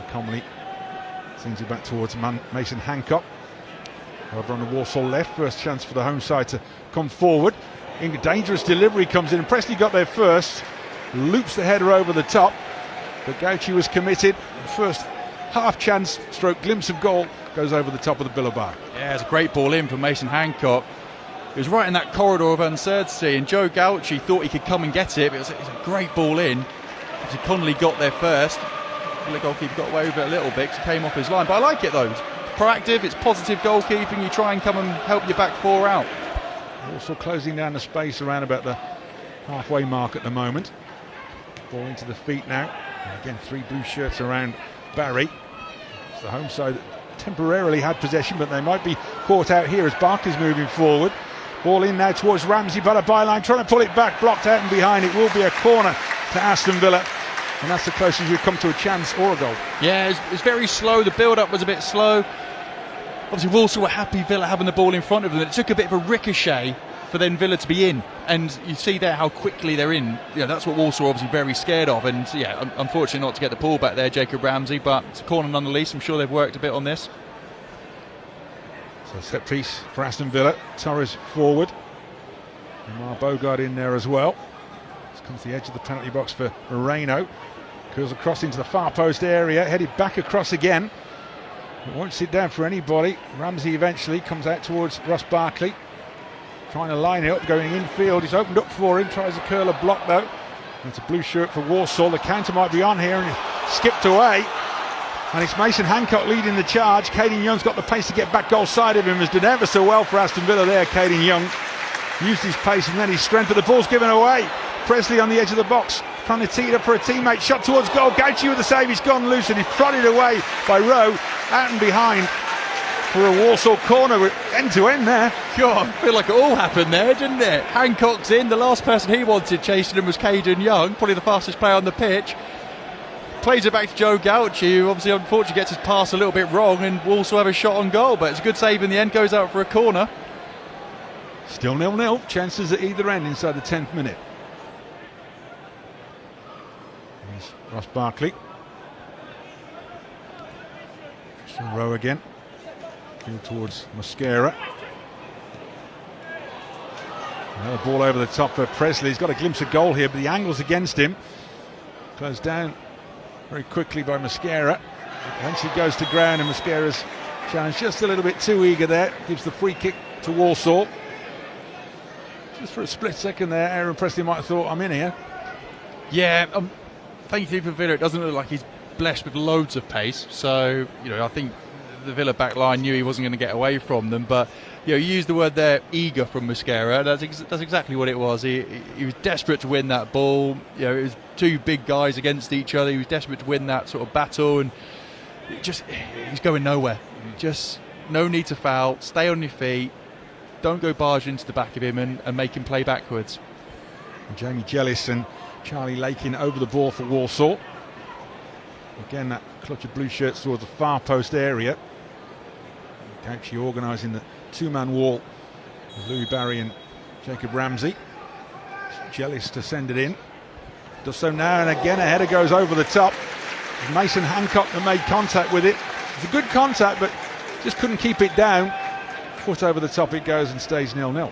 Comley sends it back towards Mason Hancock. Over on the Walsall left, first chance for the home side to come forward. Dangerous delivery comes in, and Presley got there first, loops the header over the top, but Gauci was committed. First half chance stroke glimpse of goal goes over the top of the Villa bar. Yeah, it's a great ball in from Mason Hancock. It was right in that corridor of uncertainty, and Joe Gauci thought he could come and get it, but it was a great ball in. Obviously Connolly got there first. The goalkeeper got away with it a little bit because he came off his line, but I like it though. It's proactive, it's positive goalkeeping. You try and come and help your back four out. Also closing down the space around about the halfway mark at the moment. Ball into the feet now. And again, 3 blue shirts around Barry. It's the home side that temporarily had possession, but they might be caught out here as Barkley's moving forward. Ball in now towards Ramsey, but a byline trying to pull it back, blocked out and behind. It will be a corner to Aston Villa, and that's the closest we've come to a chance or a goal. Yeah, it's very slow. The build-up was a bit slow. Obviously Walsall were happy Villa having the ball in front of them. It took a bit of a ricochet for then Villa to be in, and you see there how quickly they're in. Yeah, that's what Walsall are obviously very scared of, and yeah, unfortunately not to get the ball back there, Jacob Ramsey, but it's a corner nonetheless. I'm sure they've worked a bit on this. So set piece for Aston Villa. Torres forward. Mar Bogard in there as well. This comes to the edge of the penalty box for Moreno. Curls across into the far post area, headed back across again. It won't sit down for anybody. Ramsey eventually comes out towards Ross Barkley, trying to line it up, going infield. He's opened up for him, tries a curler block though. It's a blue shirt for Walsall. The counter might be on here, and he skipped away. And it's Mason Hancock leading the charge. Caden Young's got the pace to get back goal side of him. Has done ever so well for Aston Villa there, Caden Young. Used his pace and then his strength, but the ball's given away. Presley on the edge of the box, trying to tee it up for a teammate. Shot towards goal. Gauci with the save. He's gone loose and he's prodded away by Rowe. Out and behind for a Walsall corner, end to end there. God, I feel like it all happened there, didn't it? Hancock's in. The last person he wanted chasing him was Caden Young, probably the fastest player on the pitch. Plays it back to Joe Gauci, who obviously unfortunately gets his pass a little bit wrong, and Walsall have a shot on goal, but it's a good save in the end. Goes out for a corner. Still 0-0. Chances at either end inside the 10th minute. Here's Ross Barkley. Rowe again. Field towards Mosquera. Another ball over the top for Presley. He's got a glimpse of goal here, but the angle's against him. Closed down very quickly by Mosquera. Eventually goes to ground, and Mosquera's challenge just a little bit too eager there. Gives the free kick to Walsall. Just for a split second there, Aaron Presley might have thought, I'm in here. Yeah, thankfully for Villa, it doesn't look like he's blessed with loads of pace. So, I think the Villa back line knew he wasn't going to get away from them. But, you used the word there, eager from Mosquera. That's exactly what it was. He was desperate to win that ball. It was two big guys against each other. He was desperate to win that sort of battle, and he's going nowhere. Just no need to foul. Stay on your feet. Don't go barge into the back of him and make him play backwards. And Jamie Jellis and Charlie Lakin over the ball for Walsall. Again, that clutch of blue shirts towards the far post area. Actually organising the two-man wall with Louis Barry and Jacob Ramsey. Jellis to send it in. Does so now, and again a header goes over the top. Mason Hancock that made contact with it. It's a good contact, but just couldn't keep it down. Foot over the top it goes and stays 0-0.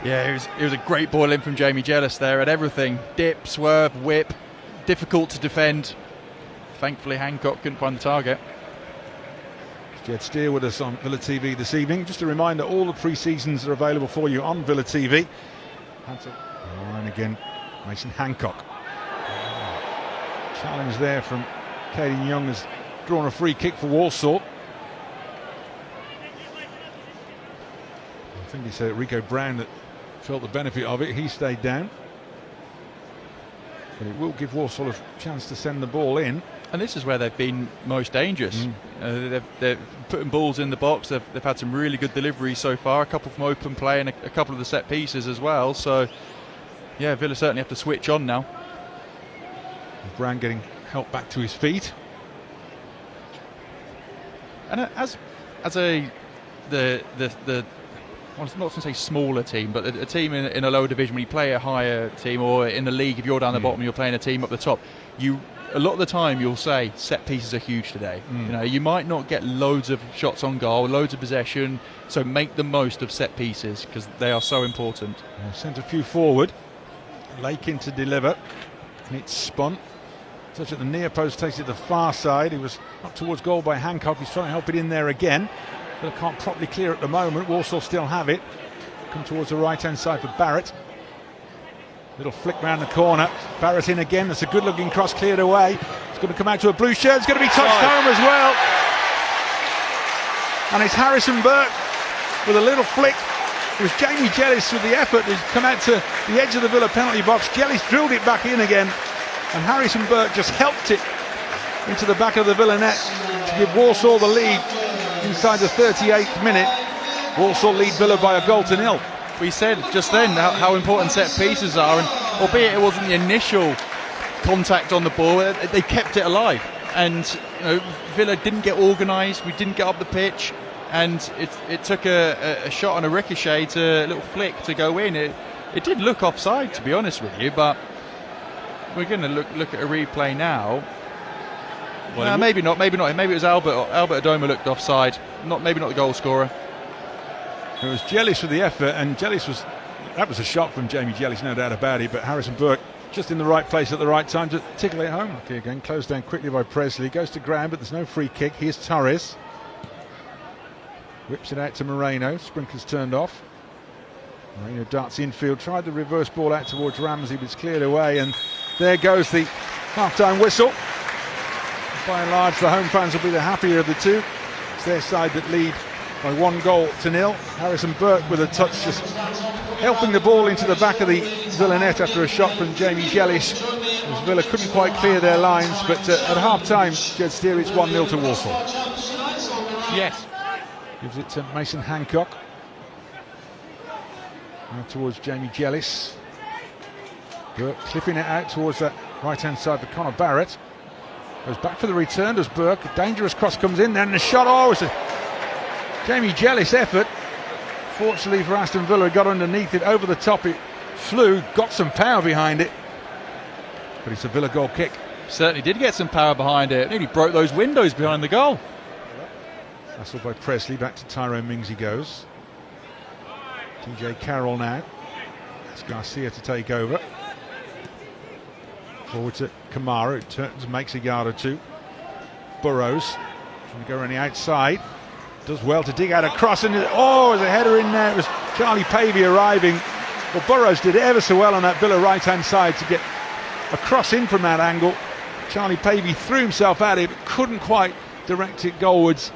Yeah, it was a great ball in from Jamie Jellis there at everything. Dip, swerve, whip. Difficult to defend. Thankfully Hancock couldn't find the target. Jed Steer with us on Villa TV this evening. Just a reminder, all the pre-seasons are available for you on Villa TV. And again, Mason Hancock. Challenge there from Caden Young has drawn a free kick for Walsall. I think he said Rico Brown that felt the benefit of it. He stayed down. But it will give Walsall a chance to send the ball in. And this is where they've been most dangerous. They're putting balls in the box. They've had some really good deliveries so far. A couple from open play and a couple of the set pieces as well. So, yeah, Villa certainly have to switch on now. Brown getting helped back to his feet. And the well, it's not to say smaller team, but a team in a lower division, when you play a higher team, or in the league, if you're down the bottom and you're playing a team up the top, a lot of the time you'll say set pieces are huge today. You know, you might not get loads of shots on goal, loads of possession, so make the most of set pieces because they are so important. Sent a few forward, Lakin to deliver, and it's spun. Touch at the near post, takes it to the far side. He was up towards goal by Hancock. He's trying to help it in there again, but can't properly clear at the moment. Walsall still have it. Come towards the right-hand side for Barrett. Little flick round the corner. Barrett in again. That's a good-looking cross cleared away. It's going to come out to a blue shirt. It's going to be touched home as well. And it's Harrison Burke with a little flick. It was Jamie Jellis with the effort. He's come out to the edge of the Villa penalty box. Jellis drilled it back in again. And Harrison Burke just helped it into the back of the Villa net to give Walsall the lead inside the 38th minute. Walsall lead Villa by a goal to nil. We said just then how important set pieces are, and albeit it wasn't the initial contact on the ball, they kept it alive. And you know, Villa didn't get organised, we didn't get up the pitch, and it took a shot on a ricochet, a little flick to go in. It did look offside, to be honest with you, but we're going to look at a replay now. Well, maybe not. Maybe it was Albert Adoma looked offside. Maybe not the goal scorer. It was Jellis with the effort, and that was a shot from Jamie Jellis, no doubt about it. But Harrison Burke just in the right place at the right time to tickle it home. Okay, again, closed down quickly by Presley. Goes to ground, but there's no free kick. Here's Torres. Whips it out to Moreno. Sprinklers turned off. Moreno darts infield. Tried the reverse ball out towards Ramsey, but it's cleared away, and there goes the half-time whistle. By and large, the home fans will be the happier of the two. It's their side that lead by 1-0. Harrison Burke with a touch, just helping the ball into the back of the Villa net after a shot from Jamie Jellis. As Villa couldn't quite clear their lines, but at half-time, Jed Steer, it's 1-0 to Walsall. Yes. Gives it to Mason Hancock. Now towards Jamie Jellis. Burke clipping it out towards that right-hand side for Connor Barrett. Goes back for the return, does Burke. A dangerous cross comes in there, and the shot, it's a Jamie Jellis effort. Fortunately for Aston Villa, got underneath it, over the top it flew, got some power behind it. But it's a Villa goal kick. Certainly did get some power behind it. Nearly broke those windows behind the goal. Hustled by Presley, back to Tyrone Mings he goes. TJ Carroll now. That's Garcia to take over. Forward to Kamara, who turns, makes a yard or two. Burrows trying to go around the outside. Does well to dig out a cross, and there's a header in there. It was Charlie Pavey arriving. Well, Burrows did ever so well on that Villa right-hand side to get a cross in from that angle. Charlie Pavey threw himself at it, but couldn't quite direct it goalwards.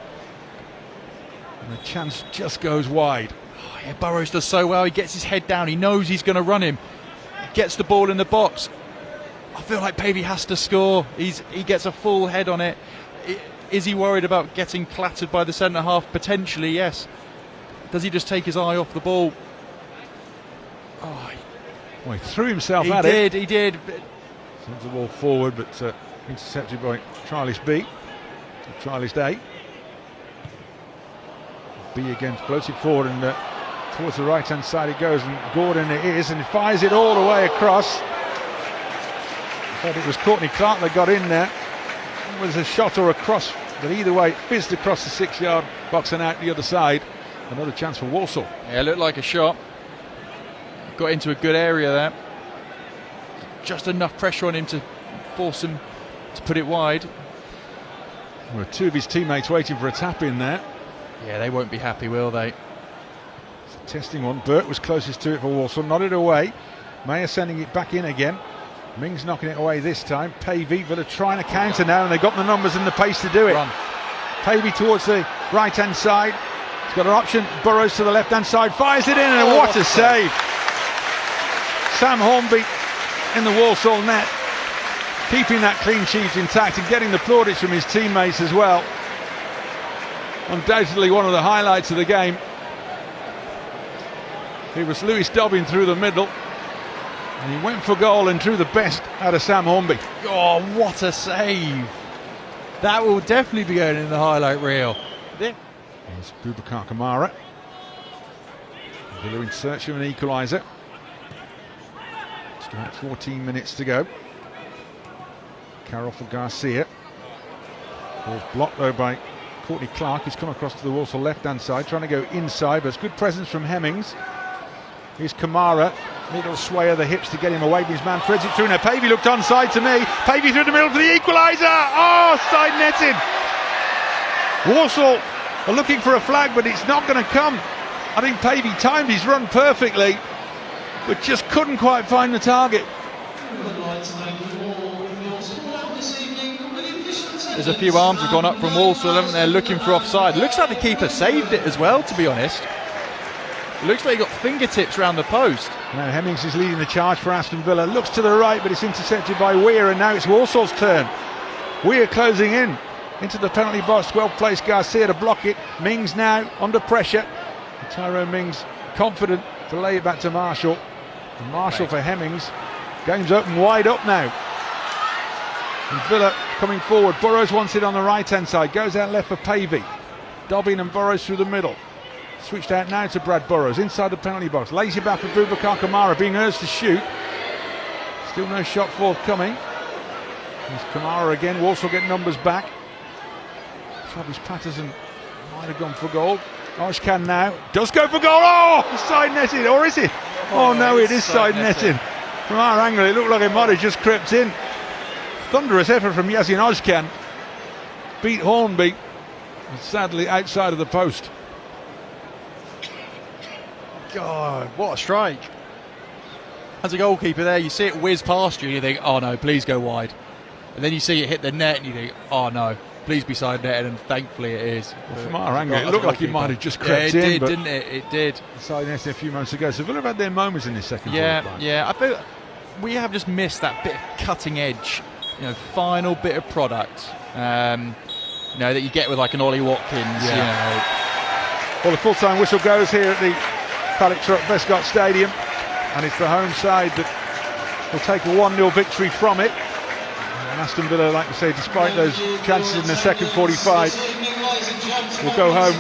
And the chance just goes wide. Oh, yeah, Burrows does so well. He gets his head down. He knows he's going to run him. Gets the ball in the box. I feel like Pavey has to score. He gets a full head on it. Is he worried about getting clattered by the centre-half? Potentially, yes. Does he just take his eye off the ball? He threw himself at it. He did. Sends the ball forward, but intercepted by Charles B. Charles Day. B again floats it forward, and towards the right-hand side it goes, and Gordon it is, and he fires it all the way across. I thought it was Courtney Clark that got in there. It was a shot or a cross, but either way it fizzed across the 6-yard box and out the other side. Another chance for Walsall. Yeah, it looked like a shot. Got into a good area there. Just enough pressure on him to force him to put it wide. Well, two of his teammates waiting for a tap in there. Yeah, they won't be happy, will they? It's a testing one. Burke was closest to it for Walsall, nodded away. Mayer sending it back in again. Mings knocking it away this time. Pavey, Villa trying to counter now, and they've got the numbers and the pace to do it. Run. Pavey towards the right-hand side. He's got an option. Burrows to the left-hand side, fires it in, and what a save! Sam Hornby in the Walsall net, keeping that clean sheet intact and getting the plaudits from his teammates as well. Undoubtedly one of the highlights of the game. It was Lewis Dobbin through the middle, and he went for goal and drew the best out of Sam Hornby. Oh, what a save! That will definitely be going in the highlight reel. There's Boubacar Kamara. Villa in search of an equaliser. Just about 14 minutes to go. Carroll for Garcia. Ball's blocked though by Courtney Clark, who's come across to the Walsall left-hand side, trying to go inside, but it's good presence from Hemmings. Here's Kamara, little sway of the hips to get him away, but his man threads it through. Now Pavey looked onside to me. Pavey through the middle for the equaliser. Oh, side netting. Walsall are looking for a flag, but it's not going to come. I think Pavey timed his run perfectly, but just couldn't quite find the target. There's a few arms have gone up from Walsall, haven't they? Looking for offside. Looks like the keeper saved it as well, to be honest. Looks like he got fingertips round the post. Now Hemmings is leading the charge for Aston Villa. Looks to the right, but it's intercepted by Weir, and now it's Walsall's turn. Weir closing in into the penalty box. Well placed Garcia to block it. Mings now under pressure. Tyrone Mings confident to lay it back to Marshall. And Marshall for Hemmings. Game's open wide up now. And Villa coming forward. Burrows wants it on the right hand side. Goes out left for Pavey. Dobbin and Burrows through the middle. Switched out now to Brad Burrows inside the penalty box. Lays it back for Boubacar Kamara, being urged to shoot. Still no shot forthcoming. There's Kamara again. Walsall get numbers back. Travis Patterson might have gone for goal. Ojkan now does go for goal. Oh, side netted, or is it? Oh no, it is side netting. From our angle, it looked like it might have just crept in. Thunderous effort from Yasin Ojkan. Beat Hornby, and sadly outside of the post. God, what a strike. As a goalkeeper there, you see it whiz past you and you think, oh no, please go wide. And then you see it hit the net and you think, oh no, please be side netted, and thankfully it is. Well, from our angle, it looked like it might have just crept in. It did, didn't it? It did. Side netted a few moments ago. So Villa have had their moments in this second half. Yeah, I feel we have just missed that bit of cutting edge, final bit of product, that you get with like an Ollie Watkins. Well, the full-time whistle goes here at the Paddock Truck Bescott Stadium, and it's the home side that will take a 1-0 victory from it. And Aston Villa, like I say, despite those chances in the second 45, will go home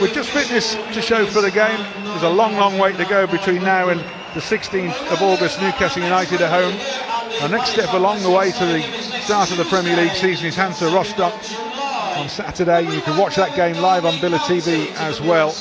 with just fitness to show for the game. There's a long, long way to go between now and the 16th of August, Newcastle United at home. Our next step along the way to the start of the Premier League season is Hansa Rostock on Saturday. You can watch that game live on Villa TV as well.